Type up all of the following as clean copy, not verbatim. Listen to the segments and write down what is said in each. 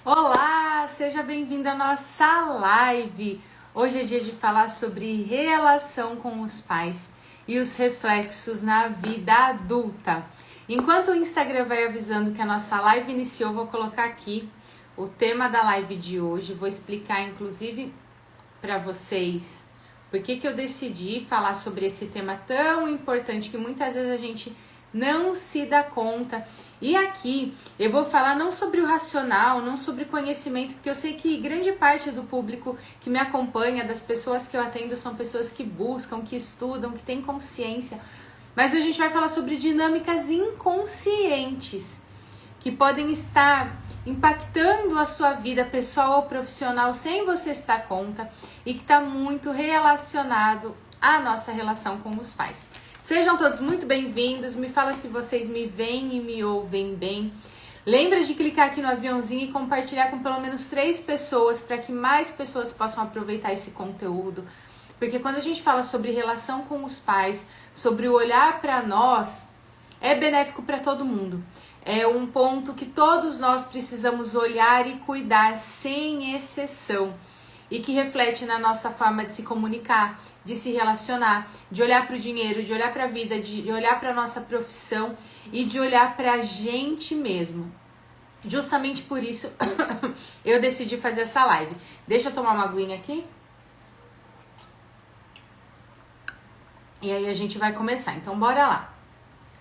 Olá, seja bem-vindo à nossa live. Hoje é dia de falar sobre relação com os pais e os reflexos na vida adulta. Enquanto o Instagram vai avisando que a nossa live iniciou, vou colocar aqui o tema da live de hoje. Vou explicar, inclusive, para vocês por que eu decidi falar sobre esse tema tão importante que muitas vezes a gente não se dá conta. E aqui eu vou falar não sobre o racional, não sobre conhecimento, porque eu sei que grande parte do público que me acompanha, das pessoas que eu atendo, são pessoas que buscam, que estudam, que têm consciência. Mas a gente vai falar sobre dinâmicas inconscientes que podem estar impactando a sua vida pessoal ou profissional sem você se dar conta e que está muito relacionado à nossa relação com os pais. Sejam todos muito bem-vindos, me fala se vocês me veem e me ouvem bem. Lembra de clicar aqui no aviãozinho e compartilhar com pelo menos 3 pessoas para que mais pessoas possam aproveitar esse conteúdo. Porque quando a gente fala sobre relação com os pais, sobre o olhar para nós, é benéfico para todo mundo. É um ponto que todos nós precisamos olhar e cuidar sem exceção. E que reflete na nossa forma de se comunicar, de se relacionar, de olhar para o dinheiro, de olhar para a vida, de olhar para a nossa profissão e de olhar para a gente mesmo. Justamente por isso eu decidi fazer essa live. Deixa eu tomar uma aguinha aqui. E aí a gente vai começar. Então bora lá.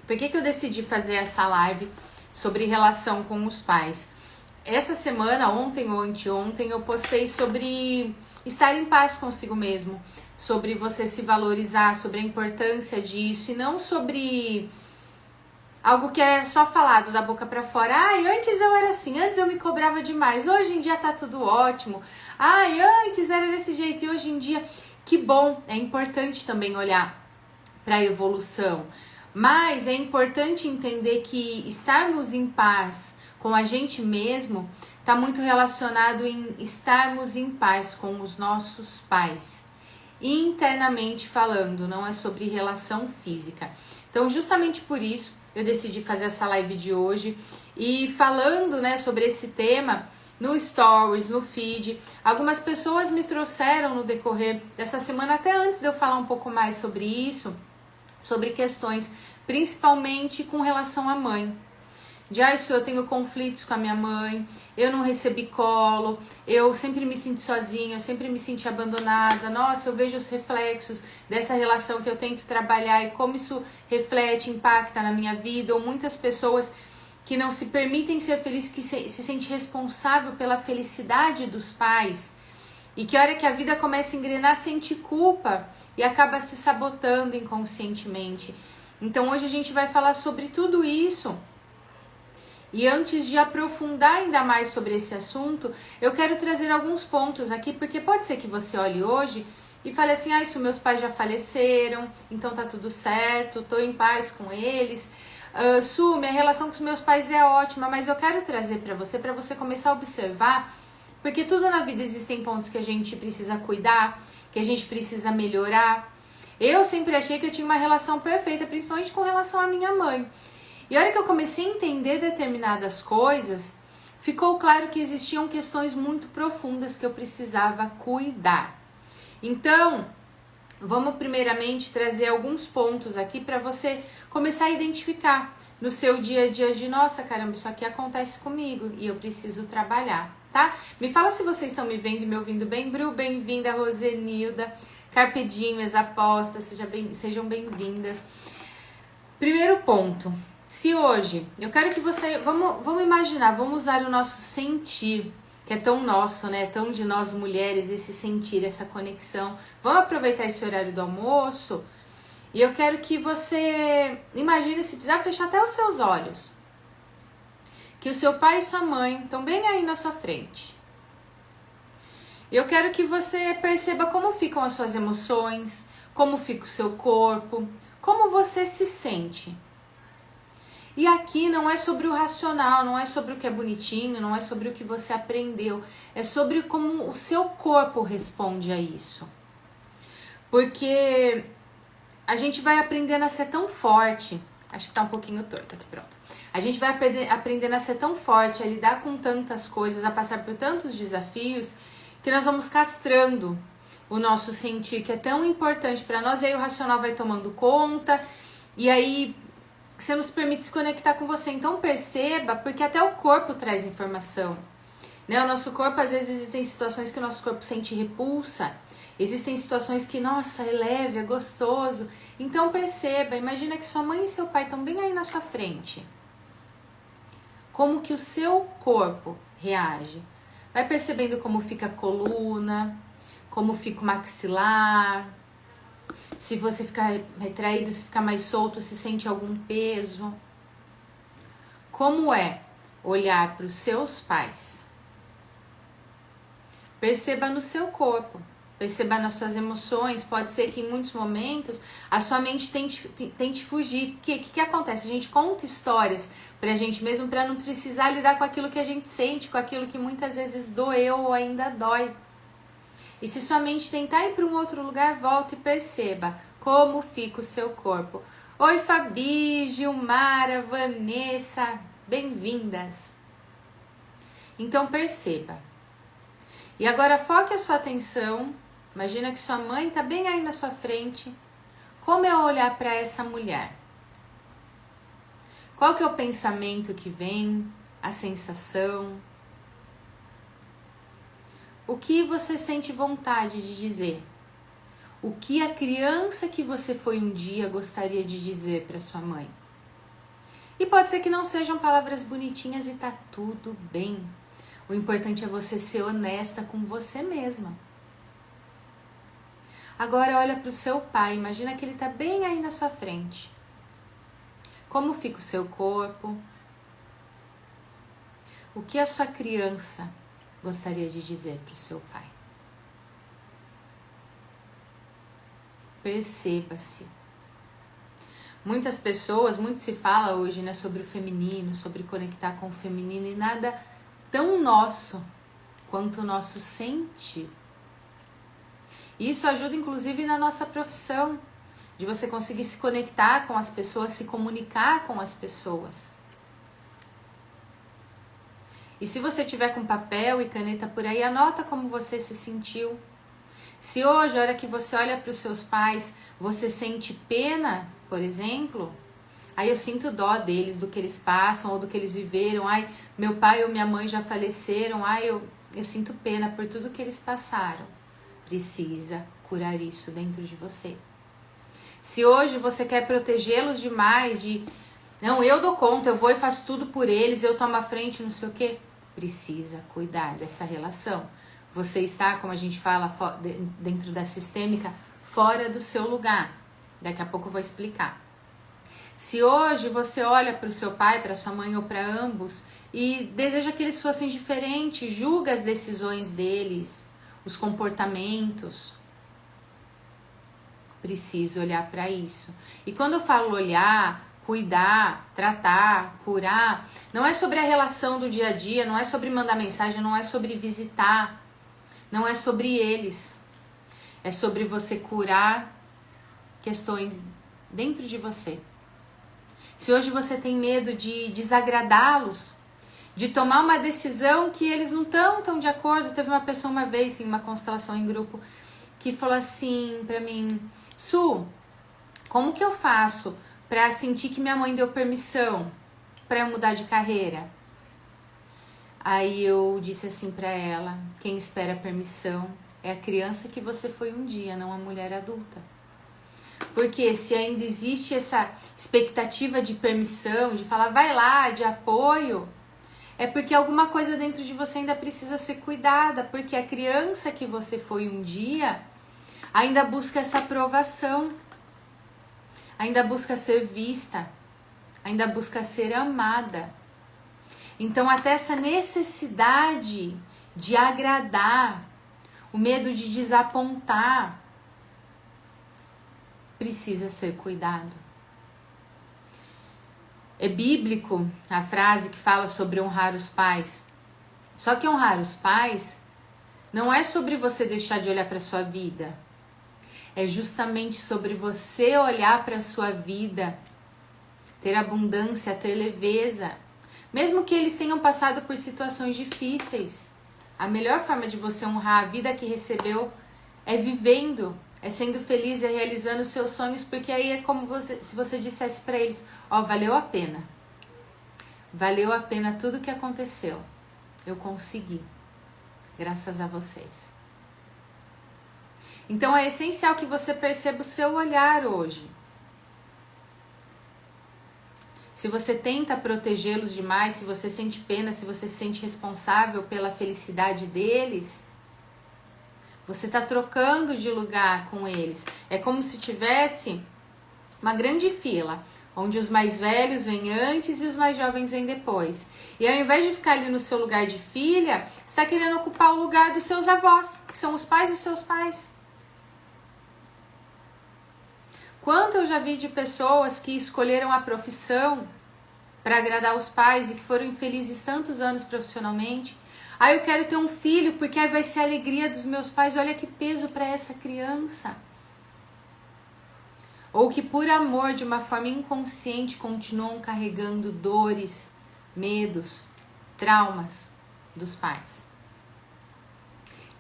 Por que eu decidi fazer essa live sobre relação com os pais? Essa semana, ontem ou anteontem, eu postei sobre estar em paz consigo mesmo, sobre você se valorizar, sobre a importância disso e não sobre algo que é só falado da boca pra fora. Ai, antes eu era assim, antes eu me cobrava demais, hoje em dia tá tudo ótimo. Ai, antes era desse jeito e hoje em dia, que bom, é importante também olhar pra evolução. Mas é importante entender que estarmos em paz com a gente mesmo está muito relacionado em estarmos em paz com os nossos pais, internamente falando, não é sobre relação física. Então, justamente por isso, eu decidi fazer essa live de hoje e falando, né, sobre esse tema no Stories, no feed. Algumas pessoas me trouxeram no decorrer dessa semana, até antes de eu falar um pouco mais sobre isso, sobre questões principalmente com relação à mãe. Eu tenho conflitos com a minha mãe, eu não recebi colo, eu sempre me sinto sozinha, eu sempre me senti abandonada. Nossa, eu vejo os reflexos dessa relação que eu tento trabalhar e como isso reflete, impacta na minha vida. Ou muitas pessoas que não se permitem ser felizes, que se sentem responsável pela felicidade dos pais. E que a hora que a vida começa a engrenar, sente culpa e acaba se sabotando inconscientemente. Então hoje a gente vai falar sobre tudo isso. E antes de aprofundar ainda mais sobre esse assunto, eu quero trazer alguns pontos aqui, porque pode ser que você olhe hoje e fale assim, isso meus pais já faleceram, então tá tudo certo, tô em paz com eles. Minha relação com os meus pais é ótima, mas eu quero trazer para você começar a observar, porque tudo na vida existem pontos que a gente precisa cuidar, que a gente precisa melhorar. Eu sempre achei que eu tinha uma relação perfeita, principalmente com relação à minha mãe. E a hora que eu comecei a entender determinadas coisas, ficou claro que existiam questões muito profundas que eu precisava cuidar. Então, vamos primeiramente trazer alguns pontos aqui para você começar a identificar no seu dia a dia de, nossa, caramba, isso aqui acontece comigo e eu preciso trabalhar, tá? Me fala se vocês estão me vendo e me ouvindo bem. Bru, bem-vinda, Rosenilda, Carpe Diem, minhas apostas, sejam bem-vindas. Primeiro ponto. Se hoje, eu quero que você, vamos imaginar, vamos usar o nosso sentir, que é tão nosso, né, tão de nós mulheres, esse sentir, essa conexão. Vamos aproveitar esse horário do almoço e eu quero que você imagine, se precisar fechar até os seus olhos, que o seu pai e sua mãe estão bem aí na sua frente. Eu quero que você perceba como ficam as suas emoções, como fica o seu corpo, como você se sente. E aqui não é sobre o racional, não é sobre o que é bonitinho, não é sobre o que você aprendeu. É sobre como o seu corpo responde a isso. Porque a gente vai aprendendo a ser tão forte. Acho que tá um pouquinho torto aqui, pronto. A gente vai aprendendo a ser tão forte, a lidar com tantas coisas, a passar por tantos desafios, que nós vamos castrando o nosso sentir, que é tão importante para nós, e aí o racional vai tomando conta, e aí você nos permite se conectar com você. Então perceba, porque até o corpo traz informação, né? O nosso corpo, às vezes, existem situações que o nosso corpo sente repulsa, existem situações que, nossa, é leve, é gostoso. Então perceba, imagina que sua mãe e seu pai estão bem aí na sua frente. Como que o seu corpo reage? Vai percebendo como fica a coluna, como fica o maxilar, se você ficar retraído, se ficar mais solto, se sente algum peso. Como é olhar para os seus pais? Perceba no seu corpo, perceba nas suas emoções. Pode ser que em muitos momentos a sua mente tente fugir. Porque o que acontece? A gente conta histórias pra gente mesmo para não precisar lidar com aquilo que a gente sente, com aquilo que muitas vezes doeu ou ainda dói. E se sua mente tentar ir para um outro lugar, volta e perceba como fica o seu corpo. Oi, Fabi, Gilmara, Vanessa, bem-vindas. Então perceba. E agora foque a sua atenção. Imagina que sua mãe está bem aí na sua frente. Como é olhar para essa mulher? Qual que é o pensamento que vem? A sensação? O que você sente vontade de dizer? O que a criança que você foi um dia gostaria de dizer para sua mãe? E pode ser que não sejam palavras bonitinhas e tá tudo bem. O importante é você ser honesta com você mesma. Agora olha para o seu pai, imagina que ele tá bem aí na sua frente. Como fica o seu corpo? O que a sua criança gostaria de dizer para o seu pai? Perceba-se. Muitas pessoas, muito se fala hoje, né, sobre o feminino, sobre conectar com o feminino, e nada tão nosso quanto o nosso sentir. Isso ajuda inclusive na nossa profissão, de você conseguir se conectar com as pessoas, se comunicar com as pessoas. E se você tiver com papel e caneta por aí, anota como você se sentiu. Se hoje, a hora que você olha para os seus pais, você sente pena, por exemplo, aí eu sinto dó deles, do que eles passam ou do que eles viveram. Ai, meu pai ou minha mãe já faleceram. Ai, eu sinto pena por tudo que eles passaram. Precisa curar isso dentro de você. Se hoje você quer protegê-los demais, não, eu dou conta, eu vou e faço tudo por eles, eu tomo a frente, não sei o quê, precisa cuidar dessa relação. Você está, como a gente fala dentro da sistêmica, fora do seu lugar. Daqui a pouco eu vou explicar. Se hoje você olha para o seu pai, para sua mãe ou para ambos e deseja que eles fossem diferentes, julga as decisões deles, os comportamentos, preciso olhar para isso. E quando eu falo olhar, cuidar, tratar, curar, não é sobre a relação do dia a dia, não é sobre mandar mensagem, não é sobre visitar, não é sobre eles. É sobre você curar questões dentro de você. Se hoje você tem medo de desagradá-los, de tomar uma decisão que eles não estão tão de acordo. Teve uma pessoa uma vez em uma constelação em grupo que falou assim pra mim: Su, como que eu faço pra sentir que minha mãe deu permissão pra eu mudar de carreira? Aí eu disse assim pra ela: quem espera permissão é a criança que você foi um dia, não a mulher adulta. Porque se ainda existe essa expectativa de permissão, de falar vai lá, de apoio, é porque alguma coisa dentro de você ainda precisa ser cuidada, porque a criança que você foi um dia ainda busca essa aprovação, ainda busca ser vista, ainda busca ser amada. Então até essa necessidade de agradar, o medo de desapontar, precisa ser cuidado. É bíblico a frase que fala sobre honrar os pais. Só que honrar os pais não é sobre você deixar de olhar para a sua vida. É justamente sobre você olhar para a sua vida ter abundância, ter leveza. Mesmo que eles tenham passado por situações difíceis, a melhor forma de você honrar a vida que recebeu é vivendo, é sendo feliz, é realizando os seus sonhos, porque aí é como se você dissesse para eles, ó, valeu a pena. Valeu a pena tudo que aconteceu. Eu consegui, graças a vocês. Então é essencial que você perceba o seu olhar hoje. Se você tenta protegê-los demais, se você sente pena, se você se sente responsável pela felicidade deles, você está trocando de lugar com eles. É como se tivesse uma grande fila, onde os mais velhos vêm antes e os mais jovens vêm depois. E ao invés de ficar ali no seu lugar de filha, você está querendo ocupar o lugar dos seus avós, que são os pais dos seus pais. Quanto eu já vi de pessoas que escolheram a profissão para agradar os pais e que foram infelizes tantos anos profissionalmente. Eu quero ter um filho porque aí vai ser a alegria dos meus pais. Olha que peso para essa criança. Ou que por amor, de uma forma inconsciente, continuam carregando dores, medos, traumas dos pais.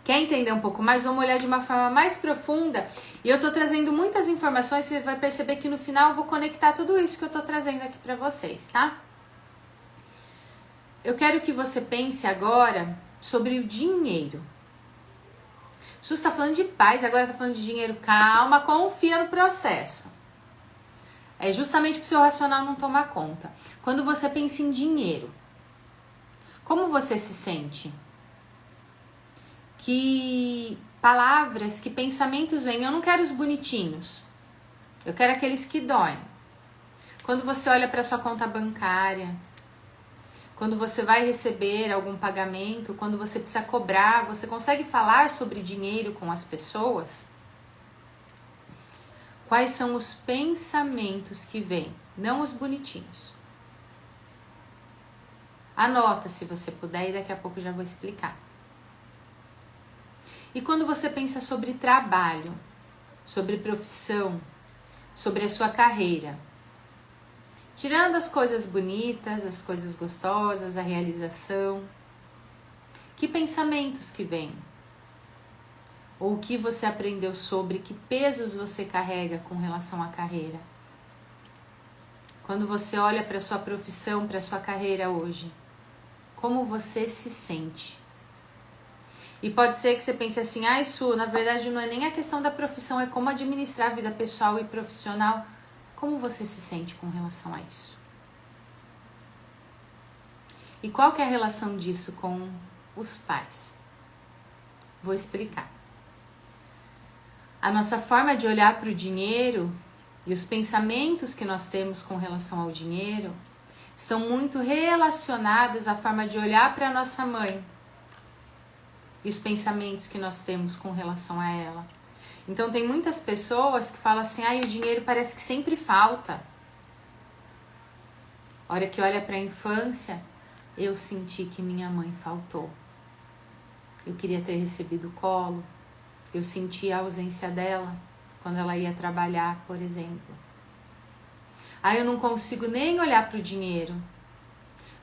Quer entender um pouco mais? Vamos olhar de uma forma mais profunda. E eu tô trazendo muitas informações, você vai perceber que no final eu vou conectar tudo isso que eu tô trazendo aqui pra vocês, tá? Eu quero que você pense agora sobre o dinheiro. Su está falando de paz, agora tá falando de dinheiro. Calma, confia no processo. É justamente pro seu racional não tomar conta. Quando você pensa em dinheiro, como você se sente? Que palavras, que pensamentos vêm. Eu não quero os bonitinhos. Eu quero aqueles que doem. Quando você olha para sua conta bancária, quando você vai receber algum pagamento, quando você precisa cobrar, você consegue falar sobre dinheiro com as pessoas? Quais são os pensamentos que vêm? Não os bonitinhos. Anota se você puder e daqui a pouco eu já vou explicar. E quando você pensa sobre trabalho, sobre profissão, sobre a sua carreira, tirando as coisas bonitas, as coisas gostosas, a realização, que pensamentos que vêm? Ou o que você aprendeu sobre, que pesos você carrega com relação à carreira? Quando você olha para a sua profissão, para a sua carreira hoje, como você se sente? E pode ser que você pense assim, Su, na verdade não é nem a questão da profissão, é como administrar a vida pessoal e profissional. Como você se sente com relação a isso? E qual que é a relação disso com os pais? Vou explicar. A nossa forma de olhar para o dinheiro e os pensamentos que nós temos com relação ao dinheiro estão muito relacionados à forma de olhar para a nossa mãe e os pensamentos que nós temos com relação a ela. Então tem muitas pessoas que falam assim, o dinheiro parece que sempre falta. A hora que olha para a infância, eu senti que minha mãe faltou. Eu queria ter recebido o colo. Eu senti a ausência dela quando ela ia trabalhar, por exemplo. Eu não consigo nem olhar para o dinheiro.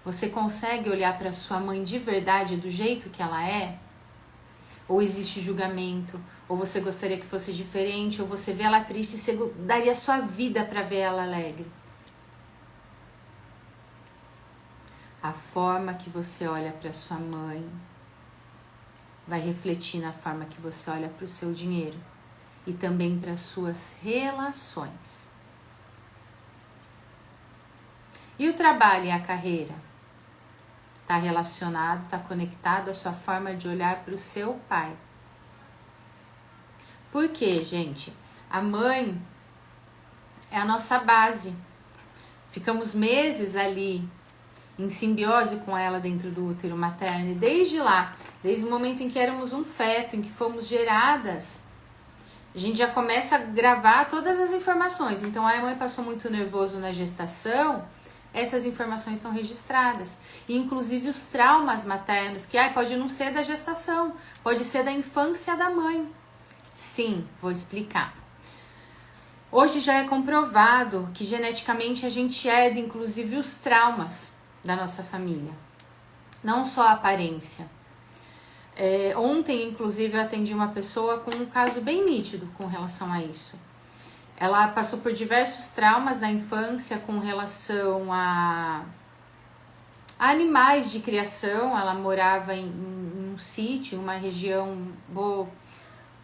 Você consegue olhar para sua mãe de verdade, do jeito que ela é? Ou existe julgamento? Ou você gostaria que fosse diferente? Ou você vê ela triste e você daria sua vida para ver ela alegre? A forma que você olha para sua mãe vai refletir na forma que você olha para o seu dinheiro e também para as suas relações. E o trabalho e a carreira? Está relacionado, está conectado à sua forma de olhar para o seu pai. Por quê, gente? A mãe é a nossa base. Ficamos meses ali em simbiose com ela dentro do útero materno. E desde lá, desde o momento em que éramos um feto, em que fomos geradas, a gente já começa a gravar todas as informações. Então, a mãe passou muito nervoso na gestação, essas informações estão registradas. E, inclusive, os traumas maternos, que pode não ser da gestação, pode ser da infância da mãe. Sim, vou explicar. Hoje já é comprovado que geneticamente a gente herda inclusive os traumas da nossa família, não só a aparência. Ontem, inclusive, eu atendi uma pessoa com um caso bem nítido com relação a isso. Ela passou por diversos traumas na infância com relação a animais de criação. Ela morava em um sítio, uma região, vou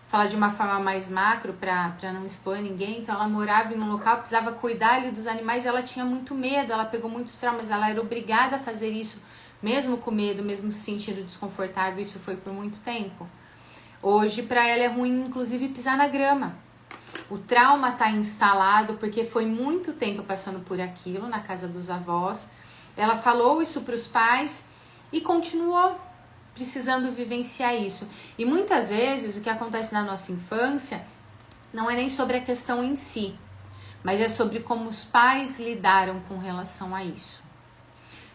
falar de uma forma mais macro para não expor ninguém. Então ela morava em um local, precisava cuidar ali dos animais, ela tinha muito medo, ela pegou muitos traumas, ela era obrigada a fazer isso, mesmo com medo, mesmo se sentindo desconfortável. Isso foi por muito tempo. Hoje para ela é ruim inclusive pisar na grama. O trauma está instalado porque foi muito tempo passando por aquilo na casa dos avós. Ela falou isso para os pais e continuou precisando vivenciar isso. E muitas vezes o que acontece na nossa infância não é nem sobre a questão em si, mas é sobre como os pais lidaram com relação a isso.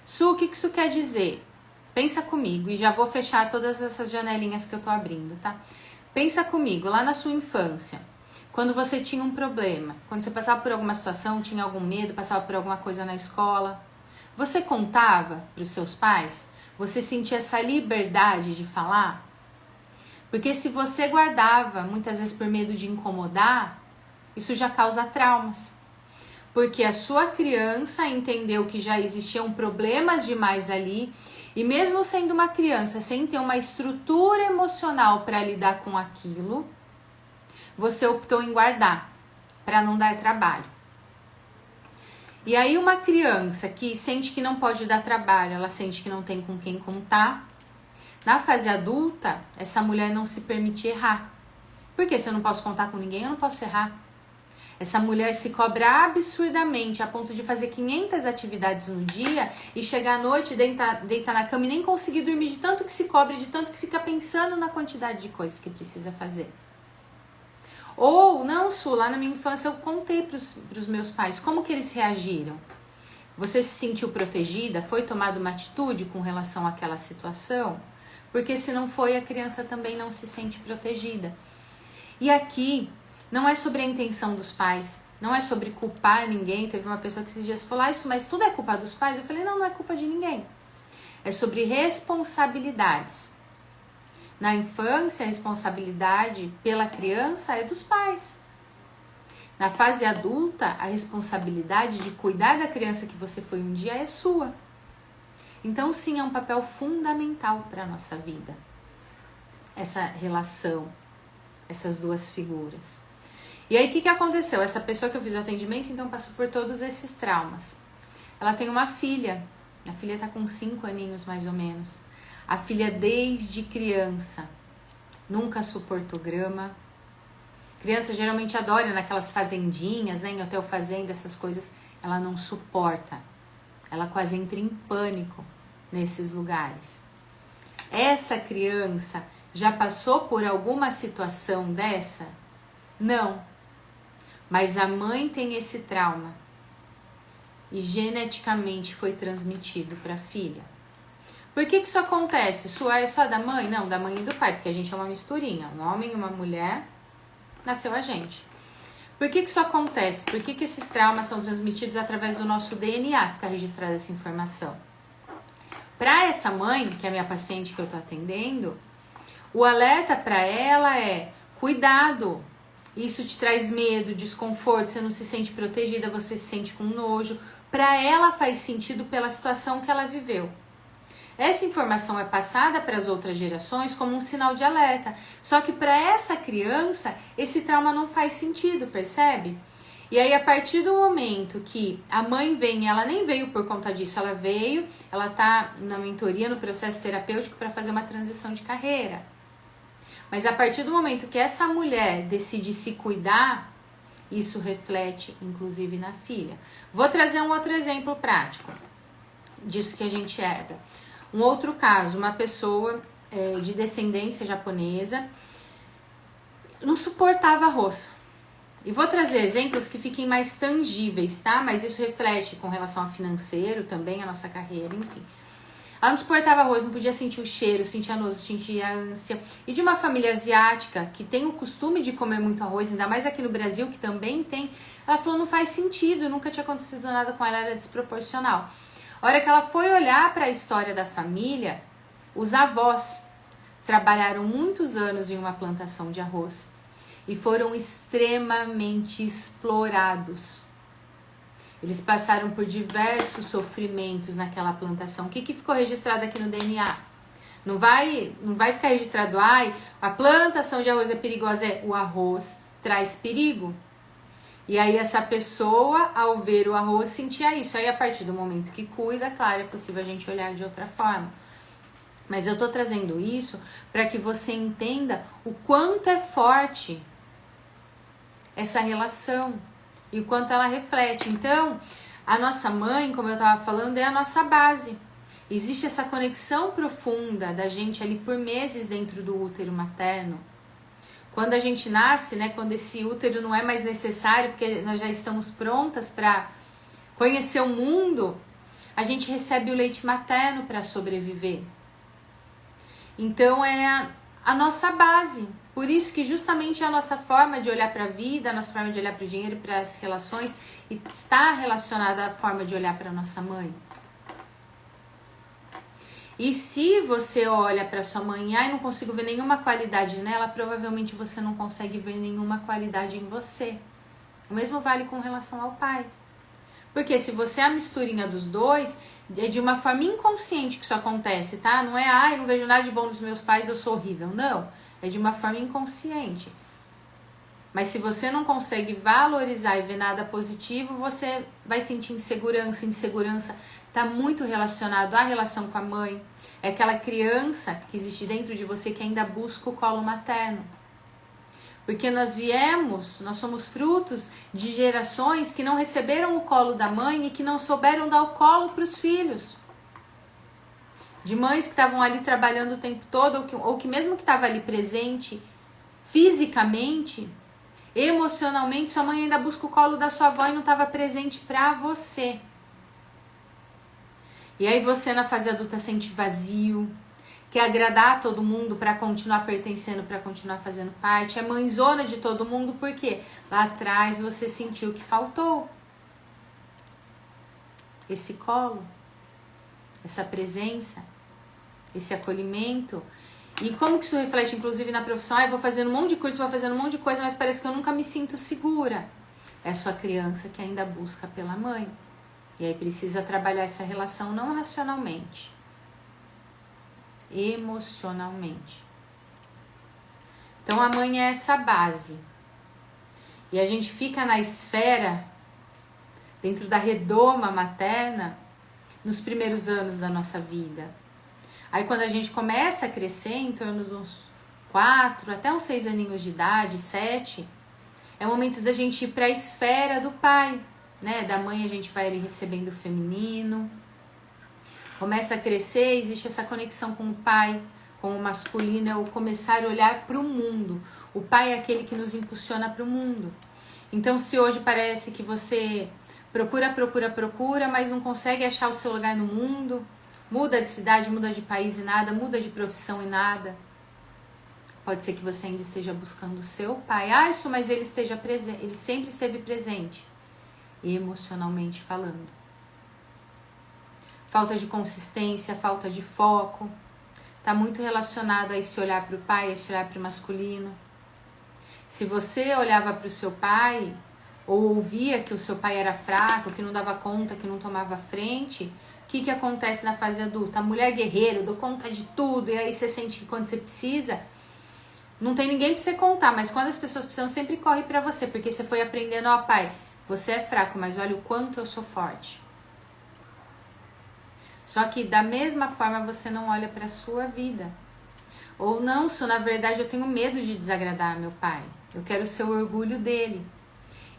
Su, o que isso quer dizer? Pensa comigo, e já vou fechar todas essas janelinhas que eu tô abrindo, tá? Pensa comigo, lá na sua infância, quando você tinha um problema, quando você passava por alguma situação, tinha algum medo, passava por alguma coisa na escola, você contava para os seus pais? Você sentia essa liberdade de falar? Porque se você guardava, muitas vezes por medo de incomodar, isso já causa traumas. Porque a sua criança entendeu que já existiam problemas demais ali, e mesmo sendo uma criança, sem ter uma estrutura emocional para lidar com aquilo, você optou em guardar, para não dar trabalho. E aí uma criança que sente que não pode dar trabalho, ela sente que não tem com quem contar, na fase adulta, essa mulher não se permite errar. Porque se eu não posso contar com ninguém, eu não posso errar. Essa mulher se cobra absurdamente a ponto de fazer 500 atividades no dia e chegar à noite, deitar na cama e nem conseguir dormir de tanto que se cobre, de tanto que fica pensando na quantidade de coisas que precisa fazer. Ou, não, Su, lá na minha infância eu contei pros meus pais como que eles reagiram. Você se sentiu protegida? Foi tomada uma atitude com relação àquela situação? Porque se não foi, a criança também não se sente protegida. E aqui não é sobre a intenção dos pais, não é sobre culpar ninguém. Teve uma pessoa que esses dias falou, isso, mas tudo é culpa dos pais? Eu falei, não é culpa de ninguém. É sobre responsabilidades. Na infância, a responsabilidade pela criança é dos pais. Na fase adulta, a responsabilidade de cuidar da criança que você foi um dia é sua. Então, sim, é um papel fundamental para a nossa vida. Essa relação, essas duas figuras. E aí, o que aconteceu? Essa pessoa que eu fiz o atendimento, então, passou por todos esses traumas. Ela tem uma filha. A filha está com 5 aninhos, mais ou menos. A filha, desde criança, nunca suportou grama. Criança geralmente adora naquelas fazendinhas, né, em hotel fazenda, essas coisas. Ela não suporta. Ela quase entra em pânico nesses lugares. Essa criança já passou por alguma situação dessa? Não. Mas a mãe tem esse trauma. E geneticamente foi transmitido para a filha. Por que isso acontece? Isso é só da mãe? Não, da mãe e do pai, porque a gente é uma misturinha. Um homem e uma mulher, nasceu a gente. Por que isso acontece? Por que esses traumas são transmitidos através do nosso DNA? Fica registrada essa informação. Para essa mãe, que é a minha paciente que eu estou atendendo, o alerta para ela é, cuidado, isso te traz medo, desconforto, você não se sente protegida, você se sente com nojo. Para ela faz sentido pela situação que ela viveu. Essa informação é passada para as outras gerações como um sinal de alerta. Só que para essa criança, esse trauma não faz sentido, percebe? E aí, a partir do momento que a mãe vem, ela nem veio por conta disso, ela veio, ela tá na mentoria, no processo terapêutico para fazer uma transição de carreira. Mas a partir do momento que essa mulher decide se cuidar, isso reflete, inclusive, na filha. Vou trazer um outro exemplo prático disso que a gente herda. Um outro caso, uma pessoa de descendência japonesa não suportava arroz. E vou trazer exemplos que fiquem mais tangíveis, tá? Mas isso reflete com relação ao financeiro também, a nossa carreira, enfim. Ela não suportava arroz, não podia sentir o cheiro, sentia nojo, sentia ânsia. E de uma família asiática que tem o costume de comer muito arroz, ainda mais aqui no Brasil, que também tem, ela falou, não faz sentido, nunca tinha acontecido nada com ela, era desproporcional. A hora que ela foi olhar para a história da família, os avós trabalharam muitos anos em uma plantação de arroz e foram extremamente explorados. Eles passaram por diversos sofrimentos naquela plantação. O que ficou registrado aqui no DNA? Não vai ficar registrado, a plantação de arroz é perigosa. O arroz traz perigo. E aí essa pessoa, ao ver o arroz, sentia isso. Aí a partir do momento que cuida, claro, é possível a gente olhar de outra forma. Mas eu tô trazendo isso para que você entenda o quanto é forte essa relação e o quanto ela reflete. Então, a nossa mãe, como eu estava falando, é a nossa base. Existe essa conexão profunda da gente ali por meses dentro do útero materno. Quando a gente nasce, né, quando esse útero não é mais necessário, porque nós já estamos prontas para conhecer o mundo, a gente recebe o leite materno para sobreviver. Então, é a nossa base. Por isso que justamente a nossa forma de olhar para a vida, a nossa forma de olhar para o dinheiro, para as relações, está relacionada à forma de olhar para a nossa mãe. E se você olha para sua mãe e não consigo ver nenhuma qualidade nela, provavelmente você não consegue ver nenhuma qualidade em você. O mesmo vale com relação ao pai. Porque se você é a misturinha dos dois, é de uma forma inconsciente que isso acontece, tá? Não é, não vejo nada de bom nos meus pais, eu sou horrível. Não. É de uma forma inconsciente. Mas se você não consegue valorizar e ver nada positivo, você vai sentir insegurança. Insegurança está muito relacionado à relação com a mãe. É aquela criança que existe dentro de você que ainda busca o colo materno. Porque nós somos frutos de gerações que não receberam o colo da mãe e que não souberam dar o colo para os filhos. De mães que estavam ali trabalhando o tempo todo, ou que mesmo que estava ali presente, fisicamente, emocionalmente, sua mãe ainda busca o colo da sua avó e não estava presente para você. E aí você na fase adulta sente vazio, quer agradar a todo mundo para continuar pertencendo, para continuar fazendo parte, é mãezona de todo mundo, porque lá atrás você sentiu que faltou esse colo, essa presença, esse acolhimento. E como que isso reflete, inclusive, na profissão? Eu vou fazendo um monte de curso, vou fazendo um monte de coisa, mas parece que eu nunca me sinto segura. É a sua criança que ainda busca pela mãe. E aí precisa trabalhar essa relação não racionalmente, emocionalmente. Então a mãe é essa base. E a gente fica na esfera, dentro da redoma materna, nos primeiros anos da nossa vida. Aí quando a gente começa a crescer, em torno dos 4 até uns 6 aninhos de idade, 7, é o momento da gente ir para a esfera do pai, né? Da mãe a gente vai ali recebendo o feminino. Começa a crescer, existe essa conexão com o pai, com o masculino, é o começar a olhar para o mundo. O pai é aquele que nos impulsiona para o mundo. Então se hoje parece que você procura, mas não consegue achar o seu lugar no mundo, muda de cidade, muda de país e nada, muda de profissão e nada. Pode ser que você ainda esteja buscando o seu pai. Isso, mas ele esteja presente, ele sempre esteve presente, emocionalmente falando. Falta de consistência, falta de foco, está muito relacionado a esse olhar para o pai, a esse olhar para o masculino. Se você olhava para o seu pai, ou ouvia que o seu pai era fraco, que não dava conta, que não tomava frente, o que acontece na fase adulta? A mulher guerreira, eu dou conta de tudo, e aí você sente que quando você precisa, não tem ninguém para você contar, mas quando as pessoas precisam, sempre corre para você, porque você foi aprendendo, pai, você é fraco, mas olha o quanto eu sou forte. Só que da mesma forma você não olha para a sua vida. Ou não, na verdade eu tenho medo de desagradar meu pai, eu quero ser o orgulho dele.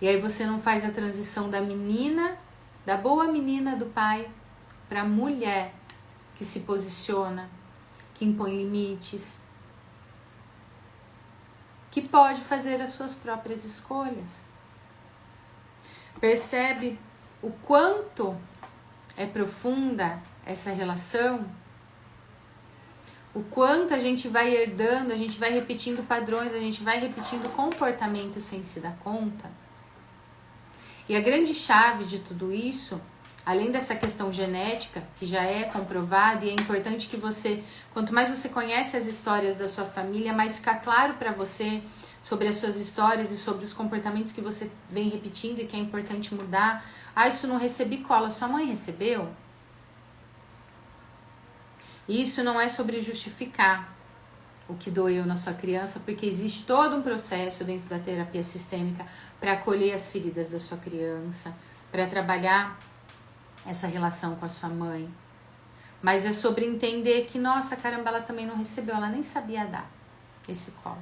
E aí você não faz a transição da menina, da boa menina do pai, para a mulher que se posiciona, que impõe limites, que pode fazer as suas próprias escolhas. Percebe o quanto é profunda essa relação? O quanto a gente vai herdando, a gente vai repetindo padrões, a gente vai repetindo comportamentos sem se dar conta. E a grande chave de tudo isso, além dessa questão genética, que já é comprovada, e é importante que você, quanto mais você conhece as histórias da sua família, mais fica claro para você sobre as suas histórias e sobre os comportamentos que você vem repetindo e que é importante mudar. Ah, isso não recebi cola, sua mãe recebeu? Isso não é sobre justificar o que doeu na sua criança, porque existe todo um processo dentro da terapia sistêmica para acolher as feridas da sua criança, para trabalhar essa relação com a sua mãe. Mas é sobre entender que, nossa, caramba, ela também não recebeu, ela nem sabia dar esse colo.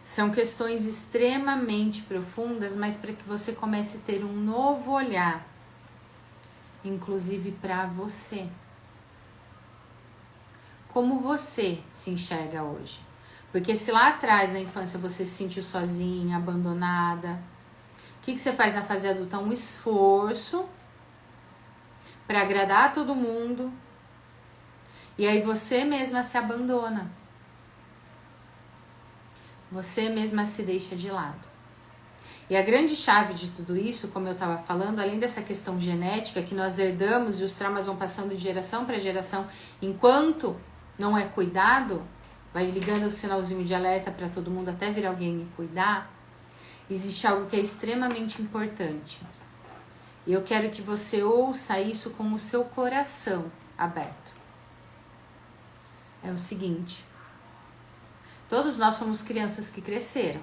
São questões extremamente profundas, mas para que você comece a ter um novo olhar, inclusive para você. Como você se enxerga hoje? Porque se lá atrás, na infância, você se sentiu sozinha, abandonada, o que você faz na fase adulta? Um esforço para agradar a todo mundo, e aí você mesma se abandona. Você mesma se deixa de lado. E a grande chave de tudo isso, como eu estava falando, além dessa questão genética que nós herdamos e os traumas vão passando de geração para geração, enquanto não é cuidado, vai ligando o sinalzinho de alerta para todo mundo até vir alguém e cuidar, existe algo que é extremamente importante. E eu quero que você ouça isso com o seu coração aberto. É o seguinte: todos nós somos crianças que cresceram,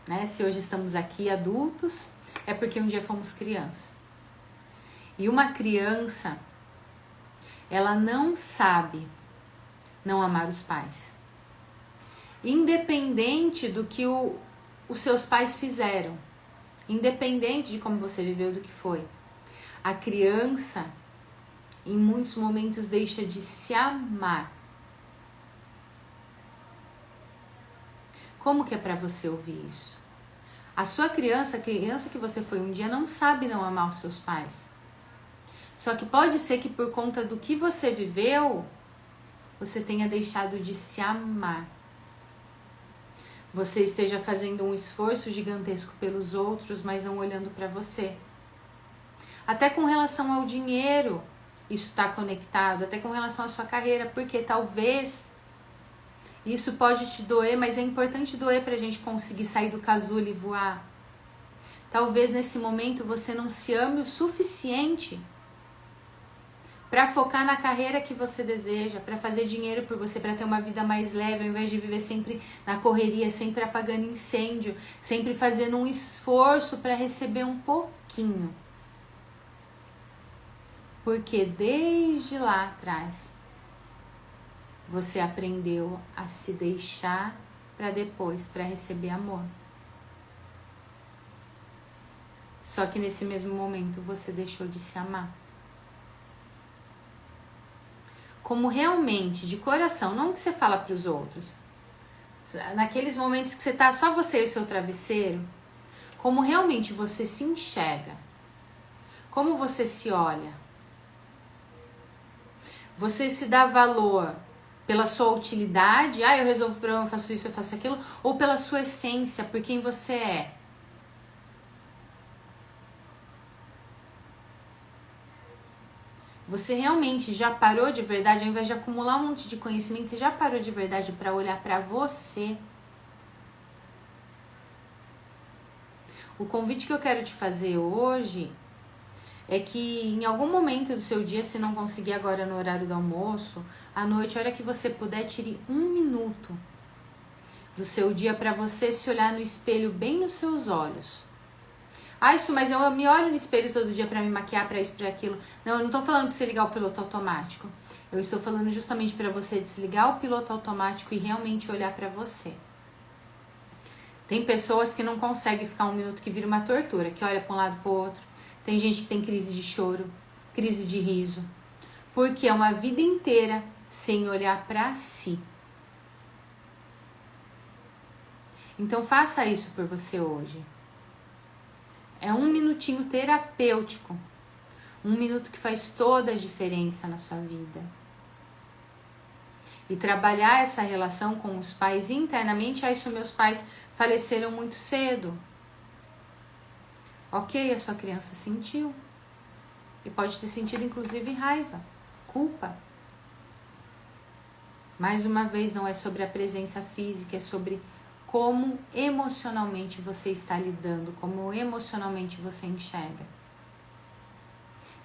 né? Se hoje estamos aqui adultos, é porque um dia fomos crianças. E uma criança, ela não sabe não amar os pais. Independente do que os seus pais fizeram, independente de como você viveu, do que foi. A criança, em muitos momentos, deixa de se amar. Como que é para você ouvir isso? A sua criança, a criança que você foi um dia, não sabe não amar os seus pais. Só que pode ser que por conta do que você viveu, você tenha deixado de se amar. Você esteja fazendo um esforço gigantesco pelos outros, mas não olhando para você. Até com relação ao dinheiro, isso está conectado, até com relação à sua carreira, porque talvez isso pode te doer, mas é importante doer para a gente conseguir sair do casulo e voar. Talvez nesse momento você não se ame o suficiente para focar na carreira que você deseja, para fazer dinheiro por você, para ter uma vida mais leve, ao invés de viver sempre na correria, sempre apagando incêndio, sempre fazendo um esforço para receber um pouquinho. Porque desde lá atrás você aprendeu a se deixar para depois, para receber amor. Só que nesse mesmo momento você deixou de se amar. Como realmente, de coração, não que você fala para os outros, naqueles momentos que você tá só você e o seu travesseiro, como realmente você se enxerga, como você se olha, você se dá valor pela sua utilidade, eu resolvo o problema, eu faço isso, eu faço aquilo, ou pela sua essência, por quem você é. Você realmente já parou de verdade, ao invés de acumular um monte de conhecimento, você já parou de verdade para olhar para você? O convite que eu quero te fazer hoje é que em algum momento do seu dia, se não conseguir agora no horário do almoço, à noite, a hora que você puder, tire 1 minuto do seu dia para você se olhar no espelho bem nos seus olhos. Isso, mas eu me olho no espelho todo dia para me maquiar, para isso, para aquilo. Não, eu não tô falando para você ligar o piloto automático. Eu estou falando justamente para você desligar o piloto automático e realmente olhar para você. Tem pessoas que não conseguem ficar 1 minuto, que vira uma tortura, que olha para um lado para o outro. Tem gente que tem crise de choro, crise de riso. Porque é uma vida inteira sem olhar para si. Então faça isso por você hoje. É 1 minutinho terapêutico, Um minuto que faz toda a diferença na sua vida. E trabalhar essa relação com os pais internamente. Isso meus pais faleceram muito cedo. Ok, a sua criança sentiu. E pode ter sentido inclusive raiva, culpa. Mais uma vez, não é sobre a presença física, é sobre como emocionalmente você está lidando, como emocionalmente você enxerga.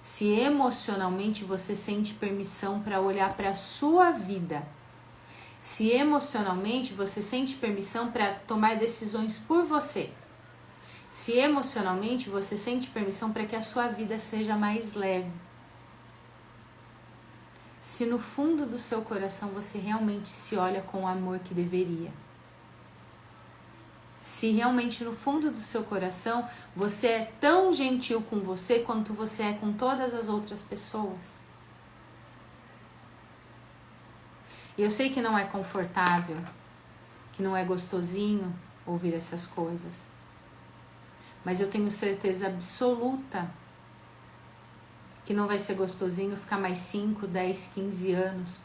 Se emocionalmente você sente permissão para olhar para a sua vida. Se emocionalmente você sente permissão para tomar decisões por você. Se emocionalmente você sente permissão para que a sua vida seja mais leve. Se no fundo do seu coração você realmente se olha com o amor que deveria. Se realmente no fundo do seu coração você é tão gentil com você quanto você é com todas as outras pessoas. E eu sei que não é confortável, que não é gostosinho ouvir essas coisas. Mas eu tenho certeza absoluta que não vai ser gostosinho ficar mais 5, 10, 15 anos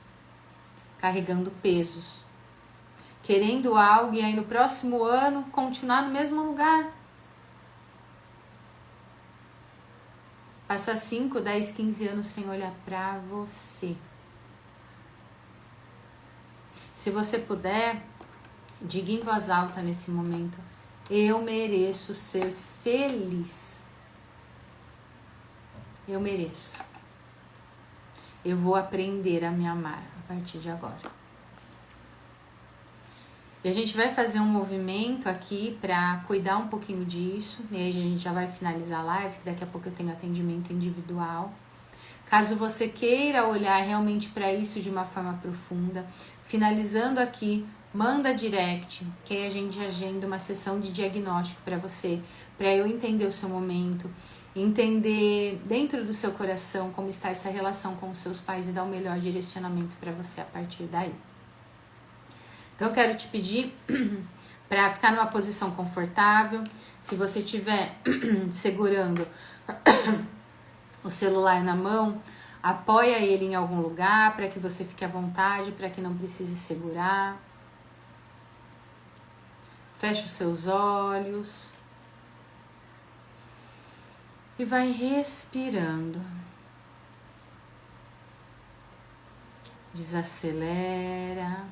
carregando pesos. Querendo algo e aí no próximo ano continuar no mesmo lugar. Passar 5, 10, 15 anos sem olhar pra você. Se você puder, diga em voz alta nesse momento: eu mereço ser feliz. Eu mereço. Eu vou aprender a me amar a partir de agora. E a gente vai fazer um movimento aqui para cuidar um pouquinho disso. E aí a gente já vai finalizar a live, que daqui a pouco eu tenho atendimento individual. Caso você queira olhar realmente para isso de uma forma profunda, finalizando aqui, manda direct, que aí a gente agenda uma sessão de diagnóstico para você, para eu entender o seu momento, entender dentro do seu coração como está essa relação com os seus pais e dar o melhor direcionamento para você a partir daí. Então eu quero te pedir para ficar numa posição confortável. Se você estiver segurando o celular na mão, apoia ele em algum lugar para que você fique à vontade, para que não precise segurar. Feche os seus olhos e vai respirando. Desacelera.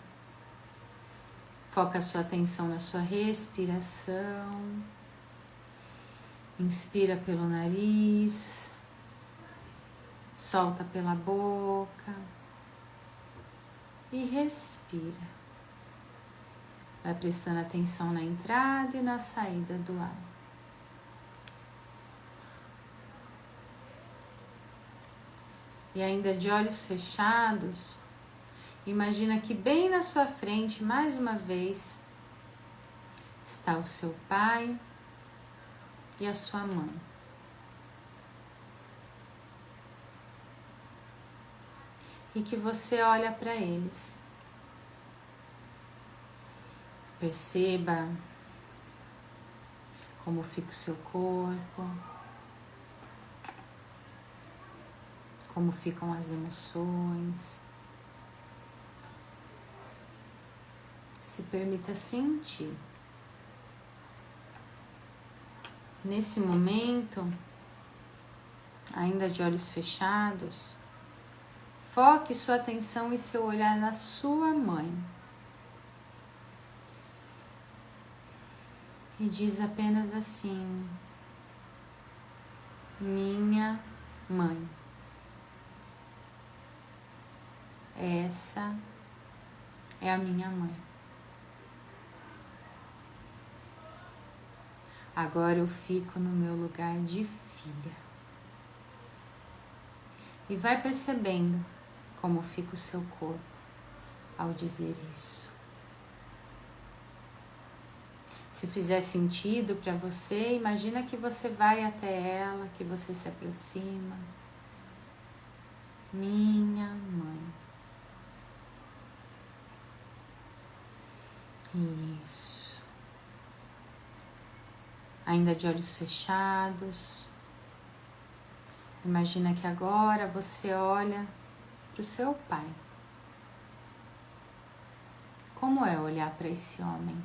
Foca a sua atenção na sua respiração. Inspira pelo nariz. Solta pela boca. E respira. Vai prestando atenção na entrada e na saída do ar. E ainda de olhos fechados, imagina que bem na sua frente, mais uma vez, está o seu pai e a sua mãe. E que você olha para eles. Perceba como fica o seu corpo, como ficam as emoções. Se permita sentir. Nesse momento, ainda de olhos fechados, foque sua atenção e seu olhar na sua mãe. E diz apenas assim: minha mãe. Essa é a minha mãe. Agora eu fico no meu lugar de filha. E vai percebendo como fica o seu corpo ao dizer isso. Se fizer sentido para você, imagina que você vai até ela, que você se aproxima. Minha mãe. Isso. Ainda de olhos fechados. Imagina que agora você olha para o seu pai. Como é olhar para esse homem?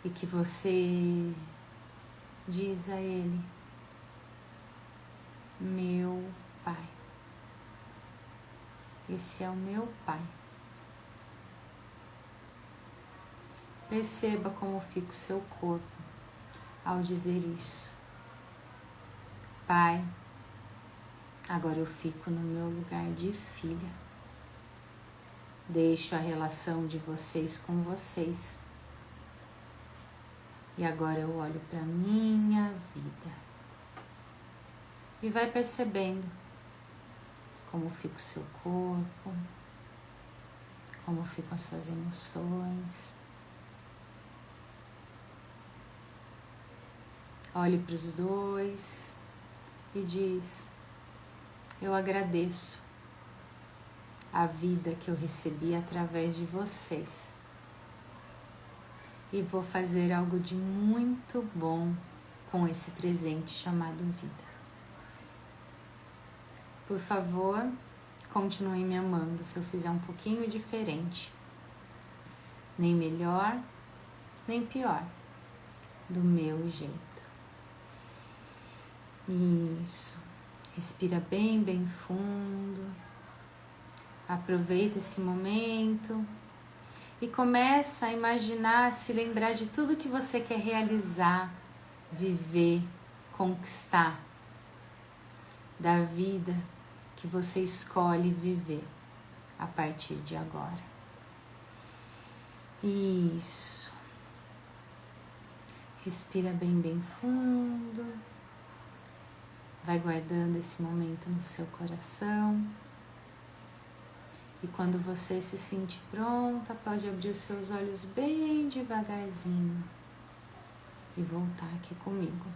E que você diz a ele: meu pai. Esse é o meu pai. Perceba como fica o seu corpo ao dizer isso. Pai, agora eu fico no meu lugar de filha. Deixo a relação de vocês com vocês. E agora eu olho para minha vida. E vai percebendo como fica o seu corpo, como ficam as suas emoções. Olhe para os dois e diz: eu agradeço a vida que eu recebi através de vocês. E vou fazer algo de muito bom com esse presente chamado vida. Por favor, continuem me amando se eu fizer um pouquinho diferente. Nem melhor, nem pior. Do meu jeito. Isso. Respira bem, bem fundo. Aproveita esse momento. E começa a imaginar, se lembrar de tudo que você quer realizar, viver, conquistar. Da vida que você escolhe viver a partir de agora. Isso. Respira bem, bem fundo. Vai guardando esse momento no seu coração. E quando você se sentir pronta, pode abrir os seus olhos bem devagarzinho e voltar aqui comigo.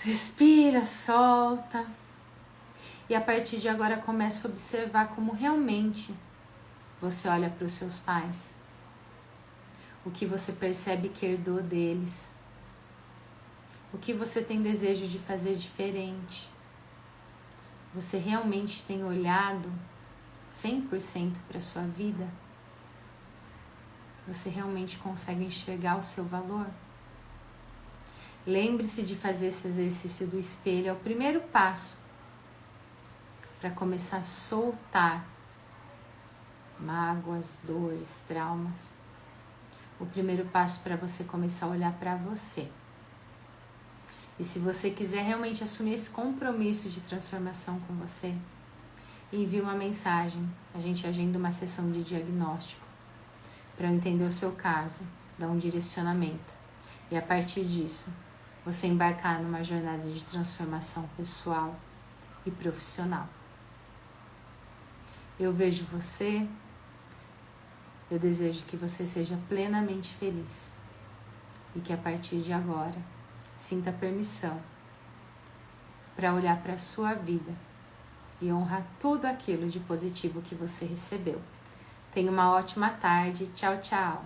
Respira, solta. E a partir de agora começa a observar como realmente você olha para os seus pais. O que você percebe que herdou deles. O que você tem desejo de fazer diferente. Você realmente tem olhado 100% para a sua vida? Você realmente consegue enxergar o seu valor? Lembre-se de fazer esse exercício do espelho. É o primeiro passo para começar a soltar mágoas, dores, traumas. O primeiro passo para você começar a olhar para você. E se você quiser realmente assumir esse compromisso de transformação com você, envie uma mensagem. A gente agenda uma sessão de diagnóstico para eu entender o seu caso, dar um direcionamento. E a partir disso, você embarcar numa jornada de transformação pessoal e profissional. Eu vejo você, eu desejo que você seja plenamente feliz e que a partir de agora sinta permissão para olhar para a sua vida e honrar tudo aquilo de positivo que você recebeu. Tenha uma ótima tarde. Tchau, tchau.